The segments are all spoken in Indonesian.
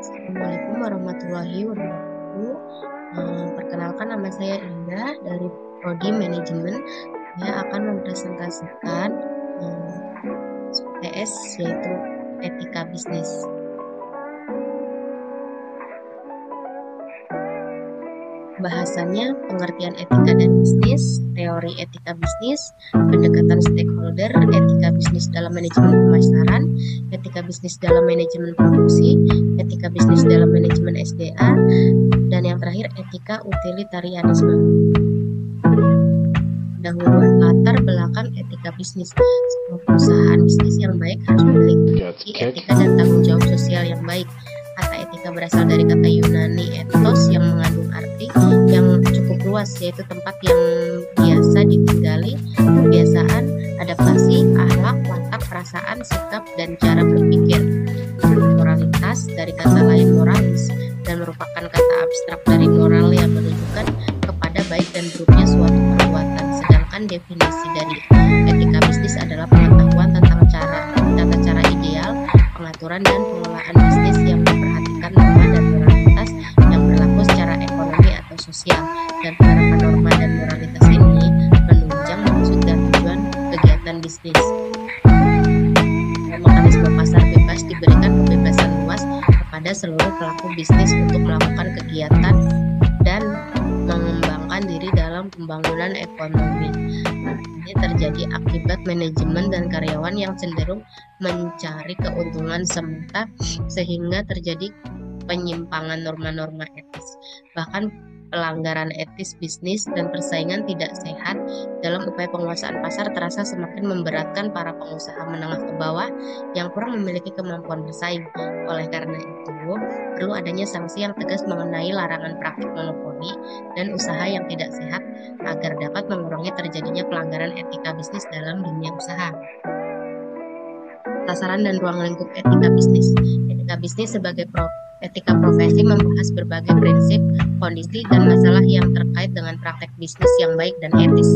Assalamualaikum warahmatullahi wabarakatuh. Perkenalkan, nama saya Indah dari Prodi Manajemen. Saya akan mempresentasikan SPS, yaitu etika bisnis. Bahasannya pengertian etika dan bisnis, teori etika bisnis, pendekatan stakeholder, etika bisnis dalam manajemen pemasaran, etika bisnis dalam manajemen produksi, etika bisnis dalam manajemen SDA, dan yang terakhir etika utilitarianisme. Dahuluan latar belakang etika bisnis. Sebuah perusahaan bisnis yang baik harus memiliki etika dan tanggung jawab sosial yang baik. Kata etika berasal dari kata Yunani ethos yang mengandung arti yang cukup luas, yaitu tempat yang biasa ditinggali, kebiasaan, adaptasi, akhlak, watak, perasaan, sikap, dan cara berpikir. Moralitas dari kata lain moralis dan merupakan kata abstrak dari moral yang menunjukkan kepada baik dan buruknya suatu perbuatan. Sedangkan definisi dari etika bisnis adalah pengetahuan tentang tata cara ideal, pengaturan dan pengelolaan bisnis yang memperhatikan norma dan moralitas yang berlaku secara ekonomi atau sosial. Dan penerapan norma dan moralitas ini menunjang maksud dan tujuan kegiatan bisnis. Mekanisme pasar bebas diberikan kebebasan luas kepada seluruh pelaku bisnis untuk melakukan kegiatan dan mengembangkan diri dalam pembangunan ekonomi. Ini terjadi akibat manajemen dan karyawan yang cenderung mencari keuntungan semata sehingga terjadi penyimpangan norma-norma etis, bahkan pelanggaran etis bisnis dan persaingan tidak sehat dalam upaya penguasaan pasar terasa semakin memberatkan para pengusaha menengah ke bawah yang kurang memiliki kemampuan bersaing. Oleh karena itu, perlu adanya sanksi yang tegas mengenai larangan praktik monopoli dan usaha yang tidak sehat agar dapat mengurangi terjadinya pelanggaran etika bisnis dalam dunia usaha. Sasaran dan ruang lingkup etika bisnis. Etika bisnis sebagai etika profesi membahas berbagai prinsip, kondisi, dan masalah yang terkait dengan praktek bisnis yang baik dan etis.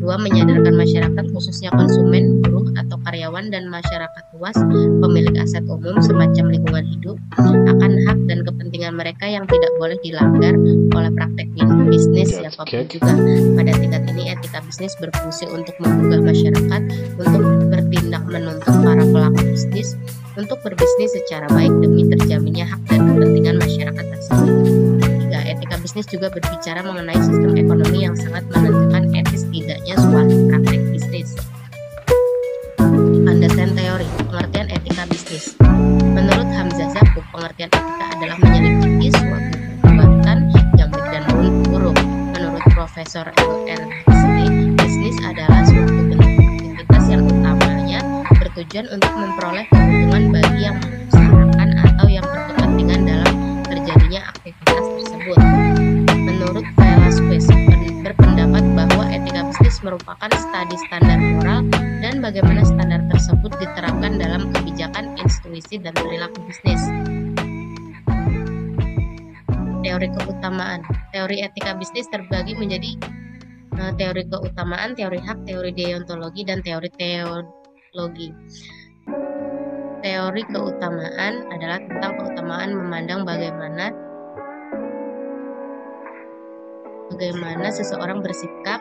2. Menyadarkan masyarakat, khususnya konsumen, buruh atau karyawan dan masyarakat luas, pemilik aset umum semacam lingkungan hidup, akan hak dan kepentingan mereka yang tidak boleh dilanggar oleh praktek bisnis siapapun juga. Pada tingkat ini, etika bisnis berfungsi untuk menggugah masyarakat untuk bertindak menuntut para pelaku bisnis untuk berbisnis secara baik demi terjaminnya hak dan kepentingan masyarakat tersebut. 3. Etika bisnis juga berbicara mengenai sistem ekonomi yang sangat menentukan etis tidaknya suatu praktek bisnis. Landasan teori pengertian etika bisnis. Menurut Hamzah Zakub, pengertian etika adalah menyelidiki suatu perbuatan yang baik dan buruk. Menurut Profesor L.R. bisnis adalah suatu bentuk aktivitas yang utamanya bertujuan untuk memperoleh keuntungan bagi yang mengusahakan atau yang berkepentingan dalam terjadinya aktivitas tersebut. Menurut Velasquez berpendapat bahwa etika bisnis merupakan studi standar moral dan bagaimana standar tersebut diterapkan dalam kebijakan, intuisi, dan perilaku bisnis. Teori keutamaan. Teori etika bisnis terbagi menjadi teori keutamaan, teori hak, teori deontologi, dan teori teologi. Teori keutamaan adalah tentang keutamaan memandang bagaimana seseorang bersikap,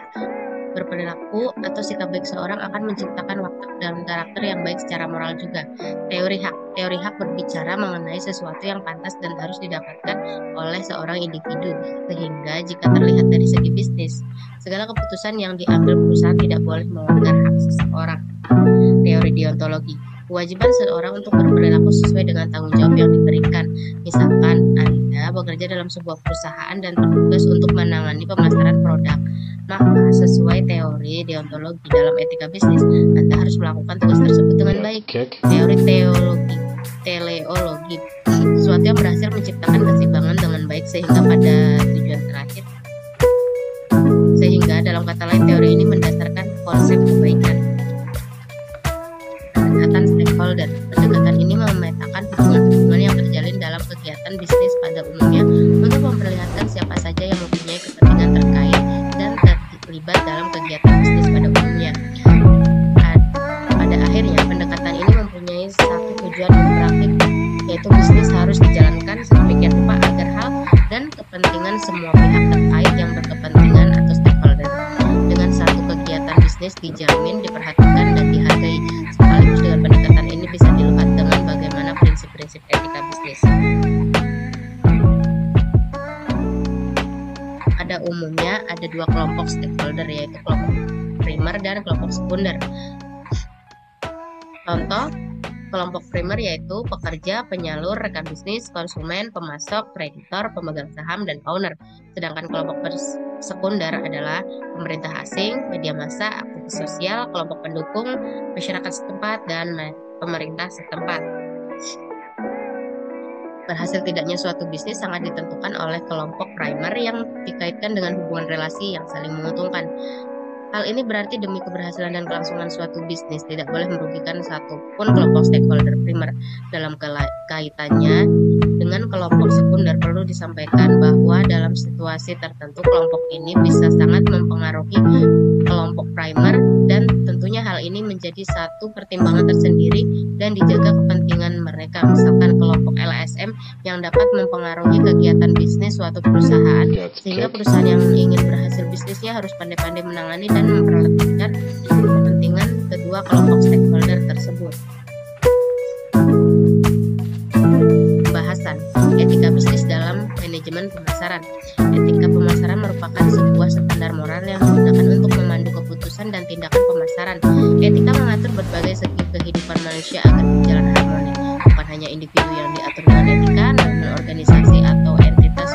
berperilaku, atau sikap baik seorang akan menciptakan watak dan karakter yang baik secara moral juga. Teori hak berbicara mengenai sesuatu yang pantas dan harus didapatkan oleh seorang individu, sehingga jika terlihat dari segi bisnis, segala keputusan yang diambil perusahaan tidak boleh melanggar hak seseorang. Teori deontologi, kewajiban seseorang untuk berperilaku sesuai dengan tanggung jawab yang diberikan. Misalkan Anda bekerja dalam sebuah perusahaan dan bertugas untuk menangani pemasaran produk, maka sesuai teori deontologi dalam etika bisnis, Anda harus melakukan tugas tersebut dengan baik. Teori teleologi, sesuatu yang berhasil menciptakan keseimbangan dengan baik sehingga pada tujuan terakhir. Sehingga dalam kata lain, teori ini mendasarkan konsep kebaikan. Pendekatan stakeholder. Pendekatan ini memetakan hubungan-hubungan yang terjalin dalam kegiatan bisnis pada umumnya untuk memperlihatkan siapa saja yang mempunyai kepentingan terkait dan terlibat dalam kegiatan bisnis pada umumnya. Pada akhirnya, pendekatan ini mempunyai satu tujuan imperatif, yaitu bisnis harus dijalankan sedemikian rupa agar hal dan kepentingan semua pihak terkait yang berkepentingan atau stakeholder dengan satu kegiatan bisnis dijamin, diperhatikan, dan dihargai. Sekaligus dengan pendekatan ini bisa dilihat dengan bagaimana prinsip-prinsip etika bisnis. Pada umumnya ada dua kelompok stakeholder, yaitu kelompok primer dan kelompok sekunder. Contoh, kelompok primer yaitu pekerja, penyalur, rekan bisnis, konsumen, pemasok, kreditor, pemegang saham, dan owner. Sedangkan kelompok sekunder adalah pemerintah asing, media massa, aktivis sosial, kelompok pendukung, masyarakat setempat, dan pemerintah setempat. Berhasil tidaknya suatu bisnis sangat ditentukan oleh kelompok primer yang dikaitkan dengan hubungan relasi yang saling menguntungkan. Hal ini berarti demi keberhasilan dan kelangsungan suatu bisnis tidak boleh merugikan satupun kelompok stakeholder primer. Dalam kaitannya dengan kelompok sekunder perlu disampaikan bahwa dalam situasi tertentu kelompok ini bisa sangat mempengaruhi kelompok primer dan tentunya hal ini menjadi satu pertimbangan tersendiri dan dijaga kepentingan mereka. Misalkan kelompok LSM yang dapat mempengaruhi kegiatan bisnis suatu perusahaan sehingga perusahaan yang ingin berhasil bisnisnya harus pandai-pandai menangani dan memperhatikan kepentingan kedua kelompok stakeholder tersebut. Pembahasan etika bisnis dalam manajemen pemasaran. Etika pemasaran merupakan sebuah standar moral yang digunakan untuk memandu keputusan dan tindakan pemasaran. Etika mengatur berbagai segi kehidupan manusia agar berjalan harmoni. Bukan hanya individu yang diatur dengan etika, namun organisasi atau entitas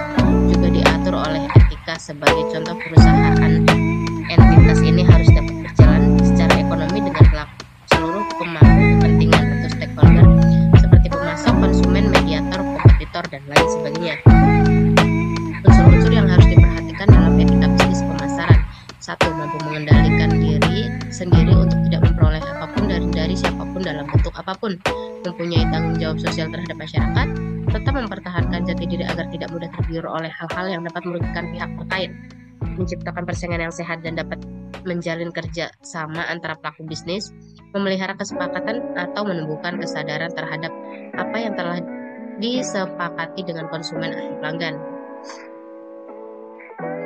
juga diatur oleh etika. Sebagai contoh, perusahaan entitas ini harus dapat berjalan secara ekonomi dengan seluruh pemangku kepentingan atau stakeholder seperti pemasok, konsumen, mediator, kompetitor, dan lain sebagainya. Unsur-unsur yang harus diperhatikan dalam etika bisnis pemasaran. 1. Mampu mengendalikan diri sendiri untuk tidak memperoleh apapun dari siapapun dalam bentuk apapun. Mempunyai tanggung jawab sosial terhadap masyarakat. Tetap mempertahankan jati diri agar tidak mudah tergiur oleh hal-hal yang dapat merugikan pihak terkait. Menciptakan persaingan yang sehat dan dapat menjalin kerja sama antara pelaku bisnis. Memelihara kesepakatan atau menumbuhkan kesadaran terhadap apa yang telah disepakati dengan konsumen atau pelanggan.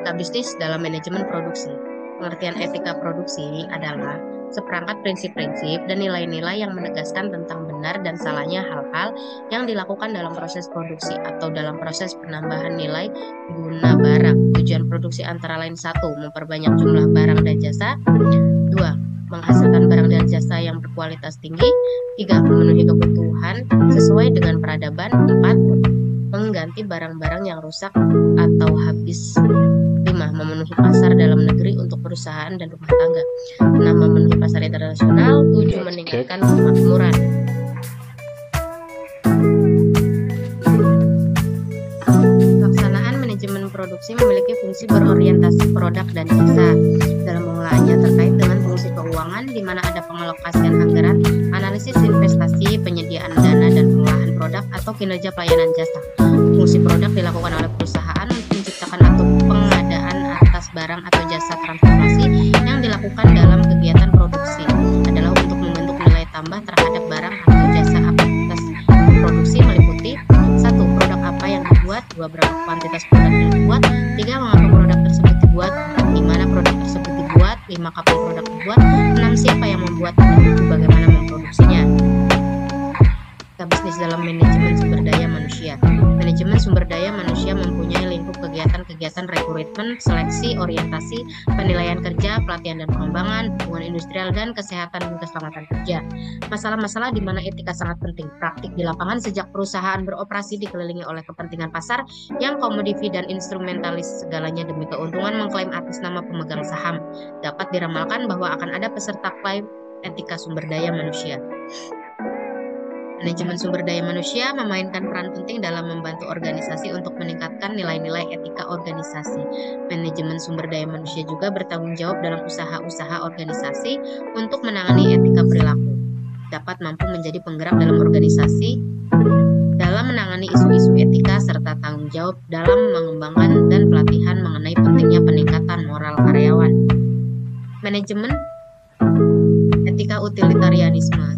Etika bisnis dalam manajemen produksi. Pengertian etika produksi adalah seperangkat prinsip-prinsip dan nilai-nilai yang menegaskan tentang benar dan salahnya hal-hal yang dilakukan dalam proses produksi atau dalam proses penambahan nilai guna barang. Tujuan produksi antara lain 1. Memperbanyak jumlah barang dan jasa. 2. Menghasilkan barang dan jasa yang berkualitas tinggi. 3. Memenuhi kebutuhan sesuai dengan peradaban. 4. Mengganti barang-barang yang rusak atau habis. 5. Memenuhi pasar dalam negeri untuk perusahaan dan rumah tangga. 6. Memenuhi pasar internasional. 7. Meningkatkan kemakmuran. Pelaksanaan manajemen produksi memiliki fungsi berorientasi produk dan jasa. Dalam pengolahannya terkait dengan fungsi keuangan di mana ada pengalokasian anggaran, analisis investasi, penyediaan dana dan pengolahan produk atau kinerja pelayanan jasa. Fungsi produk dilakukan oleh perusahaan untuk menciptakan atau pengadaan atas barang atau jasa transformasi yang dilakukan dalam kegiatan produksi adalah untuk membentuk nilai tambah terhadap barang atau jasa atas produksi meliputi 1. Produk apa yang dibuat, 2. Berapa kuantitas produk yang dibuat, 3. Mengapa produk tersebut dibuat, 4. Di mana produk tersebut dibuat, 5. Kapan produk dibuat, 6. Siapa yang membuat, dan 7. Bagaimana memproduksinya. Bisnis dalam manajemen sumber daya manusia. Manajemen sumber daya manusia mempunyai lingkup kegiatan-kegiatan rekrutmen, seleksi, orientasi, penilaian kerja, pelatihan dan pengembangan, hubungan industrial dan kesehatan dan keselamatan kerja. Masalah-masalah di mana etika sangat penting. Praktik di lapangan sejak perusahaan beroperasi dikelilingi oleh kepentingan pasar yang komoditi dan instrumentalis segalanya demi keuntungan mengklaim atas nama pemegang saham. Dapat diramalkan bahwa akan ada peserta klaim etika sumber daya manusia. Manajemen sumber daya manusia memainkan peran penting dalam membantu organisasi untuk meningkatkan nilai-nilai etika organisasi. Manajemen sumber daya manusia juga bertanggung jawab dalam usaha-usaha organisasi untuk menangani etika perilaku. Dapat mampu menjadi penggerak dalam organisasi dalam menangani isu-isu etika serta tanggung jawab dalam mengembangkan dan pelatihan mengenai pentingnya peningkatan moral karyawan. Manajemen etika utilitarianisme.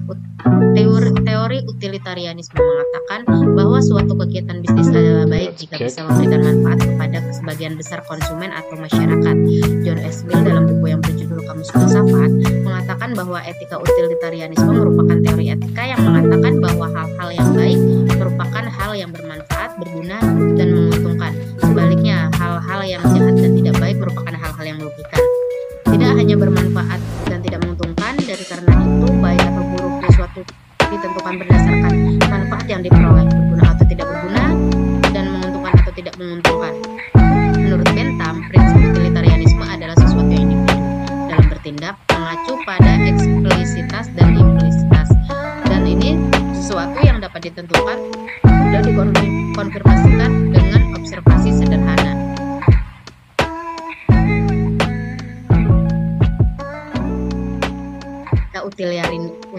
Teori utilitarianisme mengatakan bahwa suatu kegiatan bisnis adalah baik jika bisa memberikan manfaat kepada sebagian besar konsumen atau masyarakat. John S. Mill dalam buku yang berjudul Kamus Filsafat mengatakan bahwa etika utilitarianisme merupakan teori etika yang mengatakan bahwa hal-hal yang baik merupakan hal yang bermanfaat, berguna, dan menguntungkan. Sebaliknya, hal-hal yang jahat dan tidak baik merupakan hal-hal yang merugikan. Tidak hanya bermanfaat dan tidak menguntungkan, dari karena itu baik atau buruknya suatu ditentukan berdasarkan manfaat yang diperoleh, berguna atau tidak berguna, dan menguntungkan atau tidak menguntungkan. Menurut Bentham, prinsip utilitarianisme adalah sesuatu yang individu dalam bertindak mengacu pada eksplisitas dan implisitas, dan ini sesuatu yang dapat ditentukan dan dikonfirmasikan dengan observasi sederhana.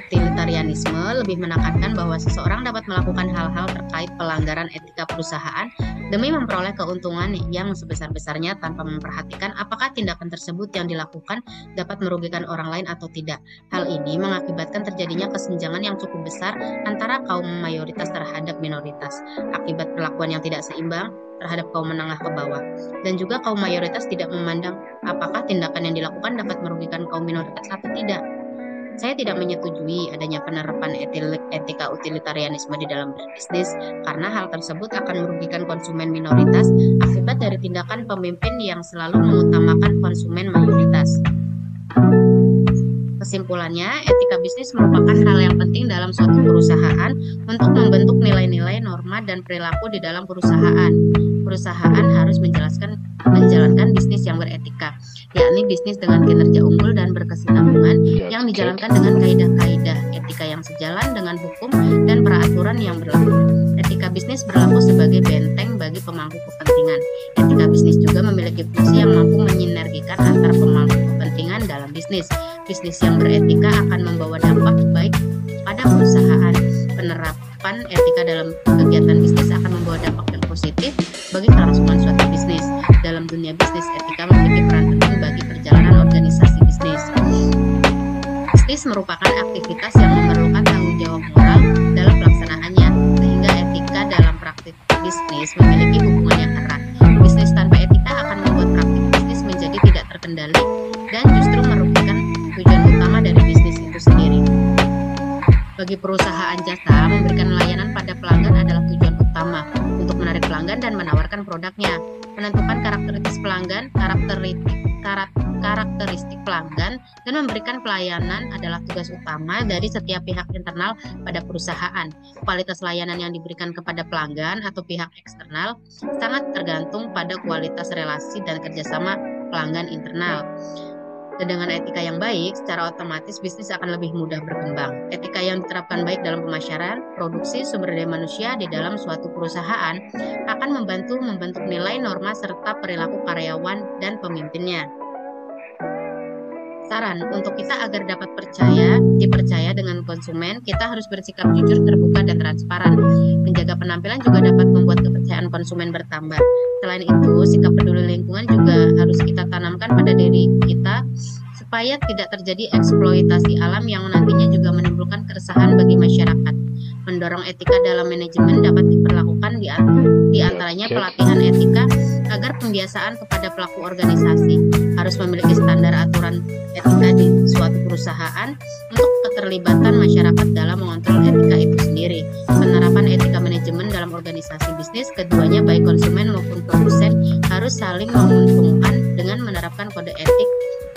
Utilitarianisme lebih menekankan bahwa seseorang dapat melakukan hal-hal terkait pelanggaran etika perusahaan demi memperoleh keuntungan yang sebesar-besarnya tanpa memperhatikan apakah tindakan tersebut yang dilakukan dapat merugikan orang lain atau tidak. Hal ini mengakibatkan terjadinya kesenjangan yang cukup besar antara kaum mayoritas terhadap minoritas, akibat perlakuan yang tidak seimbang terhadap kaum menengah ke bawah, dan juga kaum mayoritas tidak memandang apakah tindakan yang dilakukan dapat merugikan kaum minoritas atau tidak. Saya tidak menyetujui adanya penerapan etika utilitarianisme di dalam berbisnis karena hal tersebut akan merugikan konsumen minoritas akibat dari tindakan pemimpin yang selalu mengutamakan konsumen mayoritas. Kesimpulannya, etika bisnis merupakan hal yang penting dalam suatu perusahaan untuk membentuk nilai-nilai, norma, dan perilaku di dalam perusahaan. Perusahaan harus menjalankan bisnis yang beretika, yakni bisnis dengan kinerja unggul dan berkesinambungan yang dijalankan dengan kaidah-kaidah etika yang sejalan dengan hukum dan peraturan yang berlaku. Etika bisnis berlaku sebagai benteng bagi pemangku kepentingan. Etika bisnis juga memiliki fungsi yang mampu menyinergikan antar pemangku kepentingan dalam bisnis. Bisnis yang beretika akan membawa dampak baik pada perusahaan. Penerapan etika dalam kegiatan bisnis akan membawa dampak yang positif bagi kelangsungan suatu bisnis. Dalam dunia bisnis, etika memiliki peran penting bagi perjalanan organisasi bisnis. Bisnis merupakan aktivitas yang memerlukan tanggung jawab moral dalam pelaksanaannya, sehingga etika dalam praktik bisnis memiliki hubungan yang erat. Bisnis tanpa etika akan membuat praktik bisnis menjadi tidak terkendali dan justru merugikan tujuan utama dari bisnis itu sendiri. Bagi perusahaan jasa, memberikan layanan pada pelanggan adalah tujuan utama untuk menarik pelanggan dan menawarkan produknya. Menentukan karakteristik pelanggan dan memberikan pelayanan adalah tugas utama dari setiap pihak internal pada perusahaan. Kualitas layanan yang diberikan kepada pelanggan atau pihak eksternal sangat tergantung pada kualitas relasi dan kerjasama pelanggan internal. Dan dengan etika yang baik, secara otomatis bisnis akan lebih mudah berkembang. Etika yang diterapkan baik dalam pemasaran, produksi, sumber daya manusia di dalam suatu perusahaan akan membantu membentuk nilai, norma, serta perilaku karyawan dan pemimpinnya. Saran untuk kita agar dapat dipercaya dengan konsumen, kita harus bersikap jujur, terbuka, dan transparan. Menjaga penampilan juga dapat membuat kepercayaan konsumen bertambah. Selain itu, sikap peduli lingkungan juga harus kita tanamkan pada diri kita supaya tidak terjadi eksploitasi alam yang nantinya juga menimbulkan keresahan bagi masyarakat. Mendorong etika dalam manajemen dapat diperlakukan di antaranya pelatihan etika agar pembiasaan kepada pelaku organisasi harus memiliki standar aturan etika di suatu perusahaan untuk keterlibatan masyarakat dalam mengontrol etika itu sendiri. Penerapan etika manajemen dalam organisasi bisnis, keduanya baik konsumen maupun produsen harus saling menguntungkan dengan menerapkan kode etik.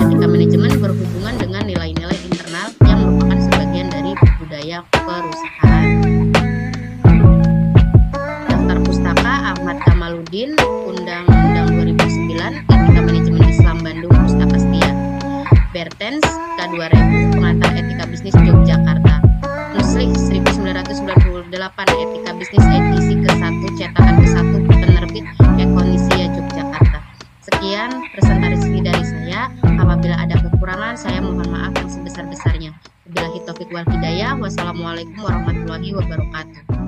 Etika manajemen berhubungan dengan nilai-nilai internal yang merupakan sebagian dari budaya perusahaan. Daftar Pustaka Ahmad Kamaluddin, Undang-Undang 2009, Etika Manajemen Islam Bandung, Pustaka Setia. Bertens, K2000, Pengantar Etika Bisnis Yogyakarta. Muslih 1998, Etika Bisnis edisi ke-1, cetakan ke-1, penerbit Ekonisia Yogyakarta. Sekian presentasi dari saya. Apabila ada kekurangan, saya mohon maaf yang sebesar-besarnya. Wabillahi taufiq wal hidayah. Wassalamualaikum warahmatullahi wabarakatuh.